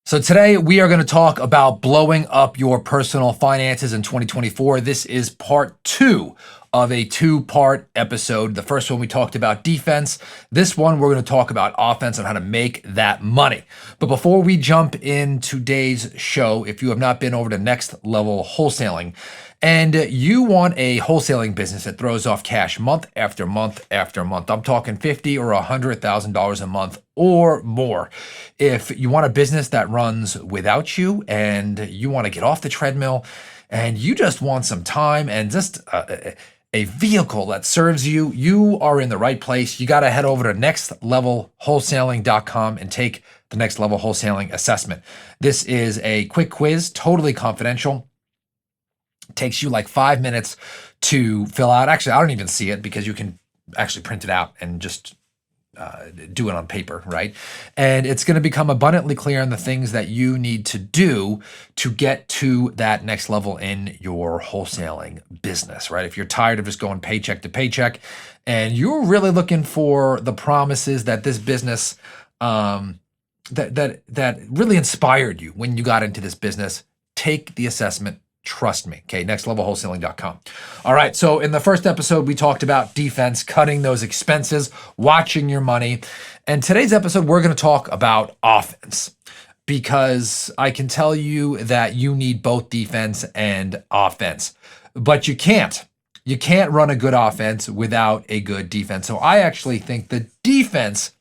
So today we are going to talk about blowing up your personal finances in 2024. This is part two of a two-part episode. The first one we talked about defense. This one we're going to talk about offense and how to make that money. But before we jump in today's show, if you have not been over to Next Level Wholesaling and you want a wholesaling business that throws off cash month after month after month, I'm talking $50,000 or $100,000 a month or more. If you want a business that runs without you and you want to get off the treadmill and you just want some time and just a vehicle that serves you, you are in the right place. You got to head over to nextlevelwholesaling.com and take the Next Level Wholesaling assessment. This is a quick quiz, totally confidential. It takes you like 5 minutes to fill out. Actually, I don't even see it because you can actually print it out and just do it on paper, right? And it's going to become abundantly clear on the things that you need to do to get to that next level in your wholesaling business, right? If you're tired of just going paycheck to paycheck and you're really looking for the promises that this business that really inspired you when you got into this business, take the assessment. Trust me. Okay, nextlevelwholesaling.com. All right, so in the first episode, we talked about defense, cutting those expenses, watching your money. And today's episode, we're going to talk about offense because I can tell you that you need both defense and offense, but you can't. You can't run a good offense without a good defense. So I actually think the defense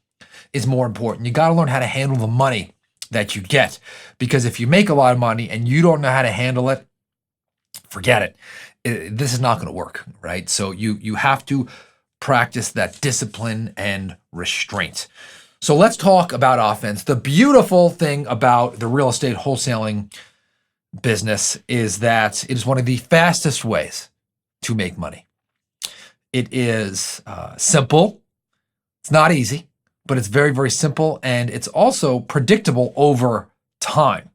is more important. You got to learn how to handle the money that you get, because if you make a lot of money and you don't know how to handle it, forget it. This is not going to work, right? So you have to practice that discipline and restraint. So let's talk about offense. The beautiful thing about the real estate wholesaling business is that it is one of the fastest ways to make money. It is simple. It's not easy, but it's very, very simple. And it's also predictable over time.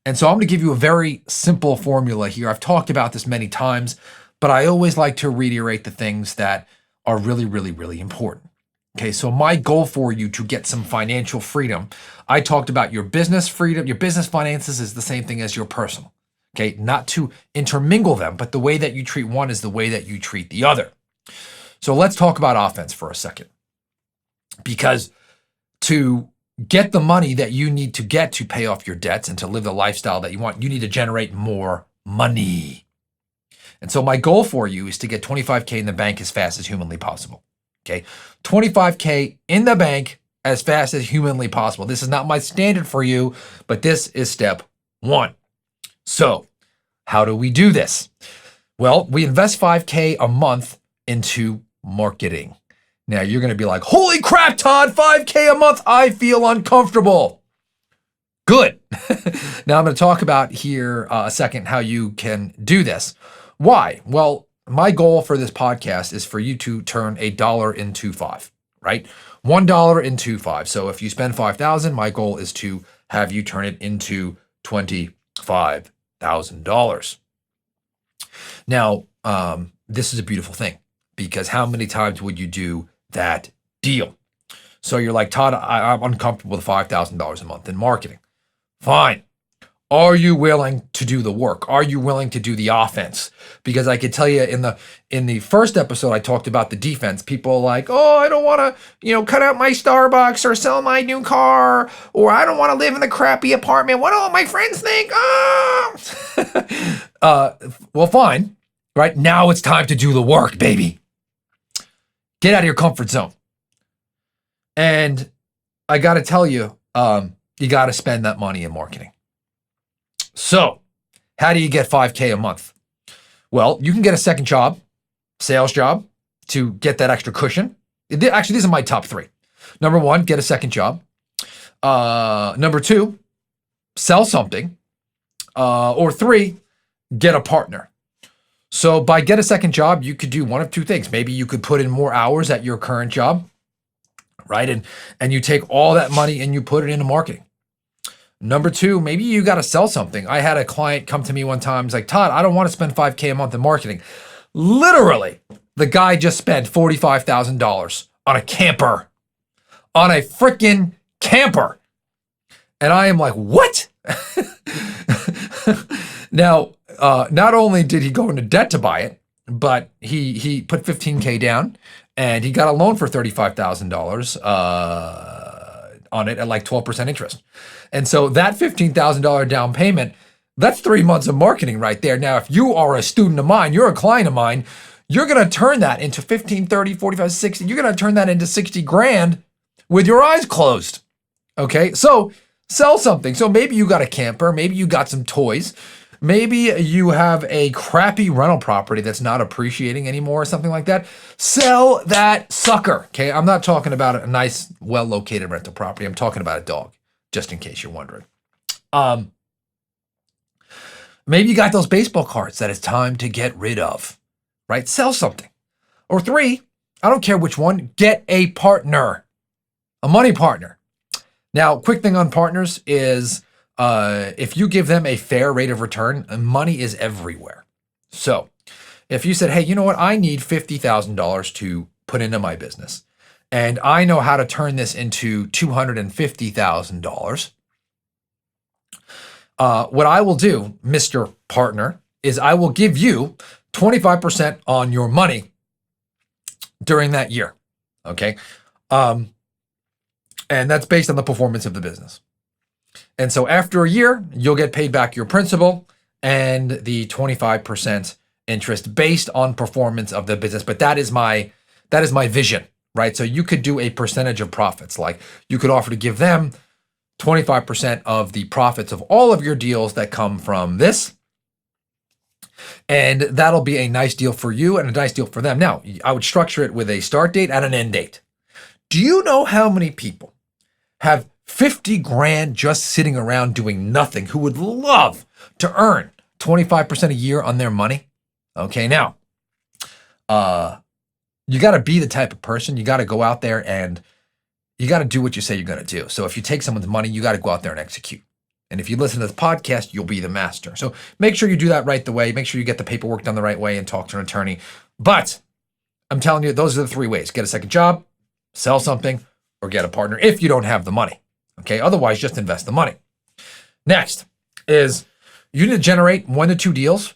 And so I'm going to give you a very simple formula here. I've talked about this many times, but I always like to reiterate the things that are really, really, really important. Okay, so my goal for you to get some financial freedom, I talked about your business freedom. Your business finances is the same thing as your personal. Okay, not to intermingle them, but the way that you treat one is the way that you treat the other. So let's talk about offense for a second. Because to get the money that you need to get to pay off your debts and to live the lifestyle that you want, you need to generate more money. And so my goal for you is to get 25K in the bank as fast as humanly possible. Okay, 25K in the bank as fast as humanly possible. This is not my standard for you, but this is step one. So how do we do this? Well, we invest 5K a month into marketing. Now, you're going to be like, holy crap, Todd, 5K a month. I feel uncomfortable. Good. Now, I'm going to talk about here a second how you can do this. Why? Well, my goal for this podcast is for you to turn $1 into $5, right? $1 into $5. So if you spend $5,000, my goal is to have you turn it into $25,000. Now, this is a beautiful thing because how many times would you do that deal? So you're like, Todd, I'm uncomfortable with $5,000 a month in marketing. Fine. Are you willing to do the work? Are you willing to do the offense? Because I could tell you in the first episode, I talked about the defense. People are like, oh, I don't want to, cut out my Starbucks or sell my new car, or I don't want to live in the crappy apartment. What do all my friends think? Oh, well, fine. Right now it's time to do the work, baby. Get out of your comfort zone. And I got to tell you, you got to spend that money in marketing. So how do you get 5K a month? Well, you can get a second job, sales job, to get that extra cushion. Actually, these are my top three. Number one, get a second job. Number two, sell something. Or three, get a partner. So by get a second job, you could do one of two things. Maybe you could put in more hours at your current job, right? And you take all that money and you put it into marketing. Number two, maybe you got to sell something. I had a client come to me one time. He's like, Todd, I don't want to spend 5K a month in marketing. Literally, the guy just spent $45,000 on a camper, on a freaking camper. And I am like, what? Now, not only did he go into debt to buy it, but he put $15K down and he got a loan for $35,000 on it at like 12% interest. And so that $15,000 down payment, that's 3 months of marketing right there. Now, if you are a student of mine, you're a client of mine, you're going to turn that into 15, 30, 45, 60. You're going to turn that into 60 grand with your eyes closed. Okay. So sell something. So maybe you got a camper, maybe you got some toys, maybe you have a crappy rental property that's not appreciating anymore or something like that. Sell that sucker. Okay. I'm not talking about a nice, well-located rental property. I'm talking about a dog, just in case you're wondering. Maybe you got those baseball cards that it's time to get rid of, right? Sell something. Or 3, I don't care which one, get a partner, a money partner. Now, quick thing on partners is if you give them a fair rate of return, money is everywhere. So if you said, hey, you know what? I need $50,000 to put into my business, and I know how to turn this into $250,000. What I will do, Mr. Partner, is I will give you 25% on your money during that year. Okay. And that's based on the performance of the business. And so after a year, you'll get paid back your principal and the 25% interest based on performance of the business. But that is my vision, right? So you could do a percentage of profits. Like you could offer to give them 25% of the profits of all of your deals that come from this. And that'll be a nice deal for you and a nice deal for them. Now, I would structure it with a start date and an end date. Do you know how many people have 50 grand just sitting around doing nothing who would love to earn 25% a year on their money? Okay, now, you got to be the type of person, you got to go out there and you got to do what you say you're going to do. So if you take someone's money, you got to go out there and execute. And if you listen to this podcast, you'll be the master. So make sure you do that right the way. Make sure you get the paperwork done the right way and talk to an attorney. But I'm telling you, those are the 3 ways. Get a second job, sell something, or get a partner if you don't have the money. Okay, otherwise just invest the money. Next is you need to generate 1 to 2 deals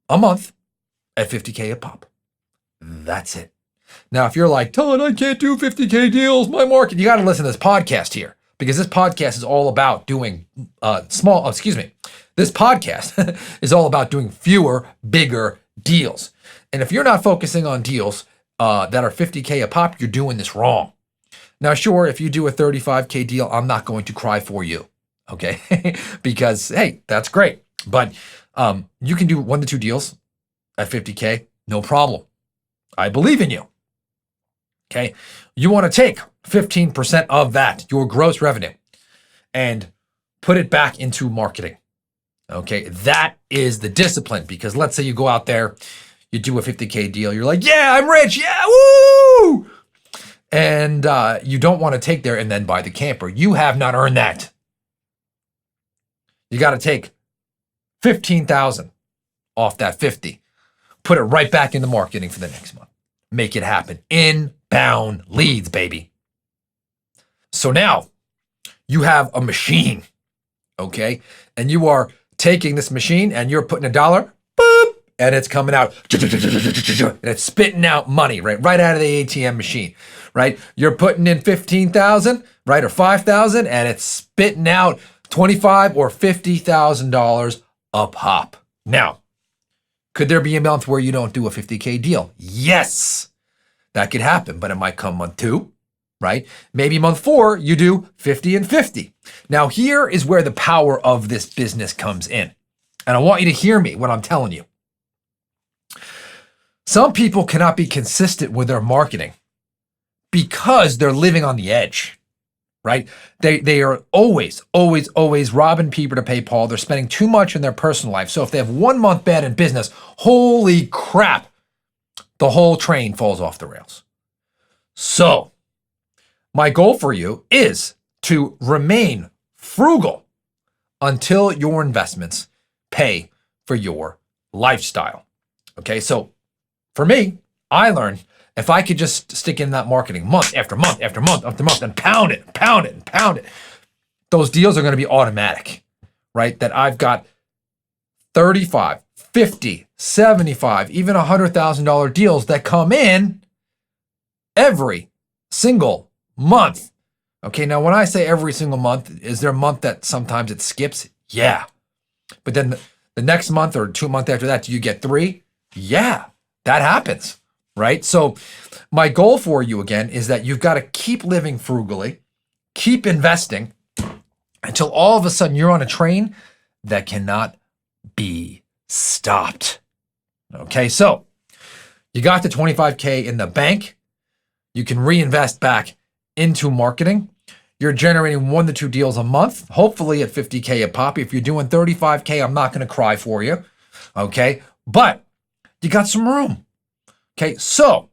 a month at $50K a pop. That's it. Now, if you're like, Todd, I can't do $50K deals, my market, you got to listen to this podcast here because this podcast is all about doing this podcast is all about doing fewer, bigger deals. And if you're not focusing on deals that are $50K a pop, you're doing this wrong. Now, sure, if you do a $35K deal, I'm not going to cry for you, okay? Because, hey, that's great. But you can do 1 to 2 deals at $50K, no problem. I believe in you, okay? You want to take 15% of that, your gross revenue, and put it back into marketing, okay? That is the discipline because let's say you go out there, you do a $50K deal, you're like, yeah, I'm rich, yeah, woo! And you don't want to take there and then buy the camper. You have not earned that. You got to take $15,000 off that 50. Put it right back into marketing for the next month. Make it happen. Inbound leads, baby. So now you have a machine, okay? And you are taking this machine and you're putting $1, boop, and it's coming out, and it's spitting out money, right out of the ATM machine, right? You're putting in 15,000, right, or 5,000, and it's spitting out $25,000 or $50,000 a pop. Now, could there be a month where you don't do a $50K deal? Yes, that could happen, but it might come month 2, right? Maybe month 4, you do 50 and 50. Now, here is where the power of this business comes in. And I want you to hear me, what I'm telling you. Some people cannot be consistent with their marketing because they're living on the edge, right? They are always robbing Peter to pay Paul. They're spending too much in their personal life. So if they have 1 month bad in business, holy crap, the whole train falls off the rails. So my goal for you is to remain frugal until your investments pay for your lifestyle. Okay, so for me, I learned if I could just stick in that marketing month after month after month after month and pound it, those deals are going to be automatic, right? That I've got 35, 50, 75, even $100,000 deals that come in every single month. Okay, now when I say every single month, is there a month that sometimes it skips? Yeah. But then the next month or 2 months after that, do you get 3? Yeah, that happens, right? So my goal for you again is that you've got to keep living frugally, keep investing until all of a sudden you're on a train that cannot be stopped. Okay, so you got the 25K in the bank. You can reinvest back into marketing. You're generating 1 to 2 deals a month, hopefully at 50K a pop. If you're doing 35K, I'm not going to cry for you. Okay, but you got some room. Okay, so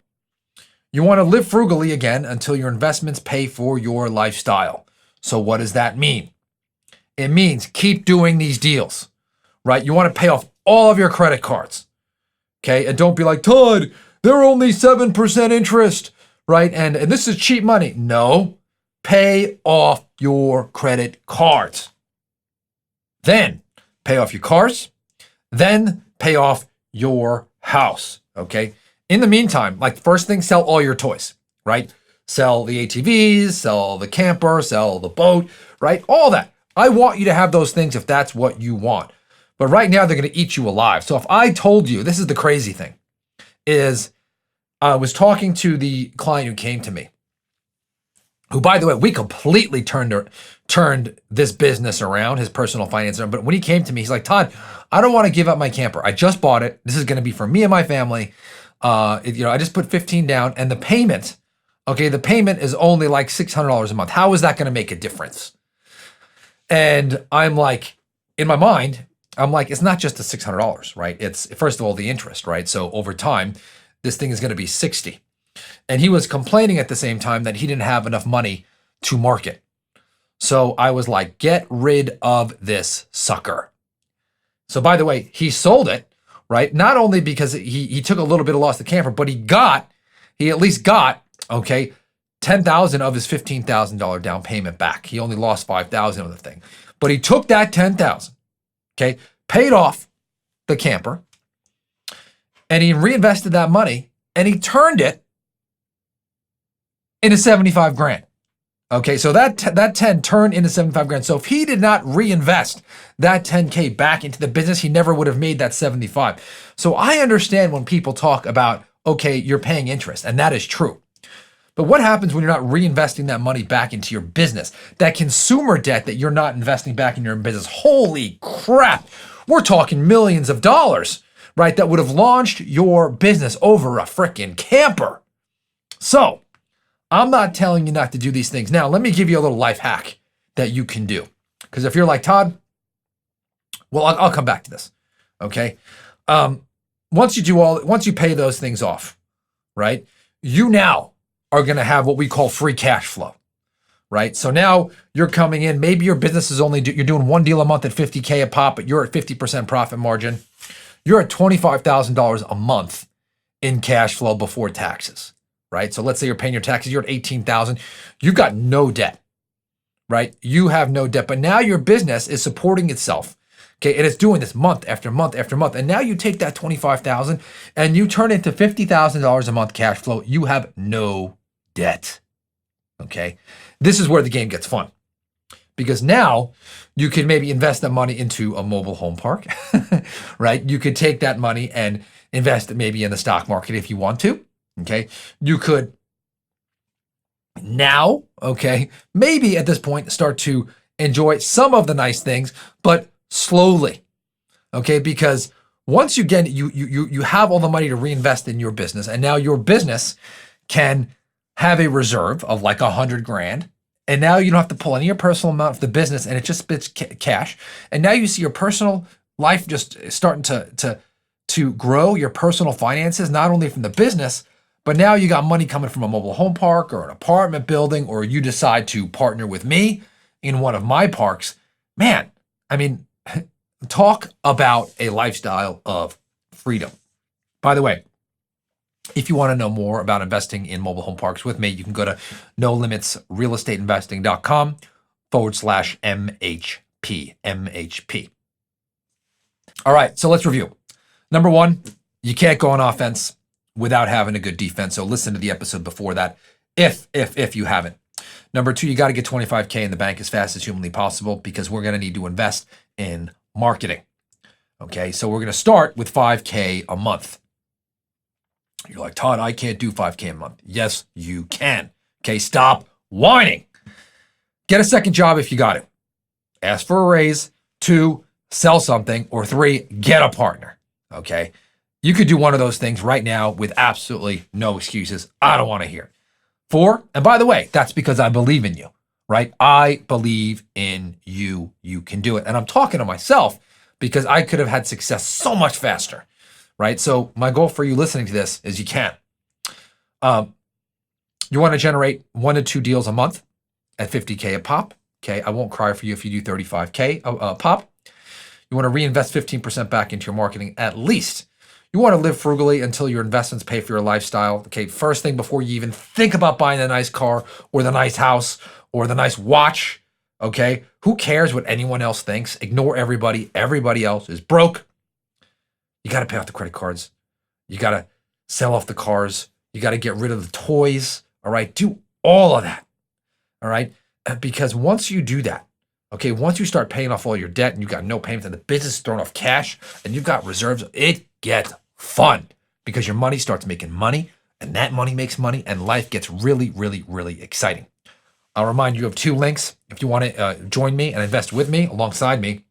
you want to live frugally again until your investments pay for your lifestyle. So what does that mean? It means keep doing these deals, right? You want to pay off all of your credit cards, okay? And don't be like, Todd, they're only 7% interest, right? And this is cheap money. No, pay off your credit cards. Then pay off your cars. Then pay off your house, okay? In the meantime, like first thing, sell all your toys, right? Sell the ATVs, sell the camper, sell the boat, right? All that. I want you to have those things if that's what you want. But right now, they're going to eat you alive. So if I told you, this is the crazy thing, is I was talking to the client who came to me, who, by the way, we completely turned this business around, his personal finance around. But when he came to me, he's like, Todd, I don't want to give up my camper. I just bought it. This is going to be for me and my family. I just put 15 down, and the payment is only like $600 a month. How is that going to make a difference? And I'm like, in my mind, I'm like, it's not just the $600, right? It's first of all the interest, right? So over time, this thing is going to be 60. And he was complaining at the same time that he didn't have enough money to market. So I was like, get rid of this sucker. So by the way, he sold it, right? Not only because he took a little bit of loss to camper, but he at least got, okay, $10,000 of his $15,000 down payment back. He only lost $5,000 of the thing, but he took that $10,000, okay, paid off the camper, and he reinvested that money, and he turned it into 75 grand. Okay, so that 10 turned into 75 grand. So if he did not reinvest that 10K back into the business, he never would have made that 75. So I understand when people talk about, okay, you're paying interest, and that is true. But what happens when you're not reinvesting that money back into your business? That consumer debt that you're not investing back in your business. Holy crap. We're talking millions of dollars, right? That would have launched your business over a freaking camper. So I'm not telling you not to do these things. Now, let me give you a little life hack that you can do. Because if you're like, Todd, well, I'll come back to this. Okay. Once you pay those things off, right? You now are going to have what we call free cash flow, right? So now you're coming in, maybe your business is you're doing 1 deal a month at 50K a pop, but you're at 50% profit margin. You're at $25,000 a month in cash flow before taxes, right? So let's say you're paying your taxes, you're at $18,000. You've got no debt, right? You have no debt, but now your business is supporting itself. Okay, and it's doing this month after month after month. And now you take that $25,000 and you turn it into $50,000 a month cash flow. You have no debt. Okay, this is where the game gets fun, because now you can maybe invest that money into a mobile home park, right? You could take that money and invest it maybe in the stock market if you want to. Okay, you could now, okay, maybe at this point start to enjoy some of the nice things, but slowly, okay? Because once you get you have all the money to reinvest in your business, and now your business can have a reserve of like 100 grand, and now you don't have to pull any of your personal amount of the business, and it just spits cash. And now you see your personal life just starting to grow, your personal finances, not only from the business, but now you got money coming from a mobile home park or an apartment building, or you decide to partner with me in one of my parks. Man, I mean, talk about a lifestyle of freedom. By the way, if you want to know more about investing in mobile home parks with me, you can go to nolimitsrealestateinvesting.com. MHP. MHP. All right, so let's review. Number one, you can't go on offense without having a good defense. So listen to the episode before that if you haven't. Number two, you got to get 25K in the bank as fast as humanly possible because we're going to need to invest in marketing. Okay, so we're going to start with 5K a month. You're like, Todd, I can't do 5K a month. Yes, you can. Okay, stop whining. Get a second job if you got it. Ask for a raise. 2, sell something. Or 3, get a partner. Okay, you could do one of those things right now with absolutely no excuses. I don't want to hear it. 4, and by the way, that's because I believe in you, right? I believe in you. You can do it. And I'm talking to myself because I could have had success so much faster, right? So my goal for you listening to this is you can. You want to generate 1 to 2 deals a month at 50K a pop. Okay, I won't cry for you if you do 35K a pop. You want to reinvest 15% back into your marketing at least. You want to live frugally until your investments pay for your lifestyle. Okay, first thing before you even think about buying the nice car or the nice house or the nice watch. Okay, who cares what anyone else thinks? Ignore everybody. Everybody else is broke. You got to pay off the credit cards. You got to sell off the cars. You got to get rid of the toys. All right, do all of that. All right, because once you do that, okay, once you start paying off all your debt and you've got no payments and the business is throwing off cash and you've got reserves, it gets fun because your money starts making money and that money makes money and life gets really, really, really exciting. I'll remind you of 2 links if you want to join me and invest with me alongside me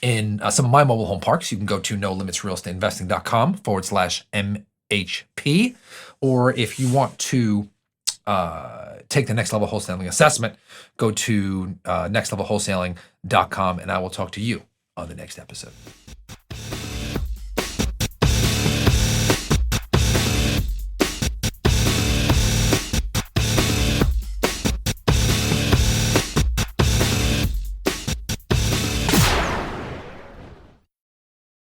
in some of my mobile home parks. You can go to nolimitsrealestateeinvesting.com/MHP. Or if you want to take the Next Level Wholesaling assessment, go to nextlevelwholesaling.com and I will talk to you on the next episode.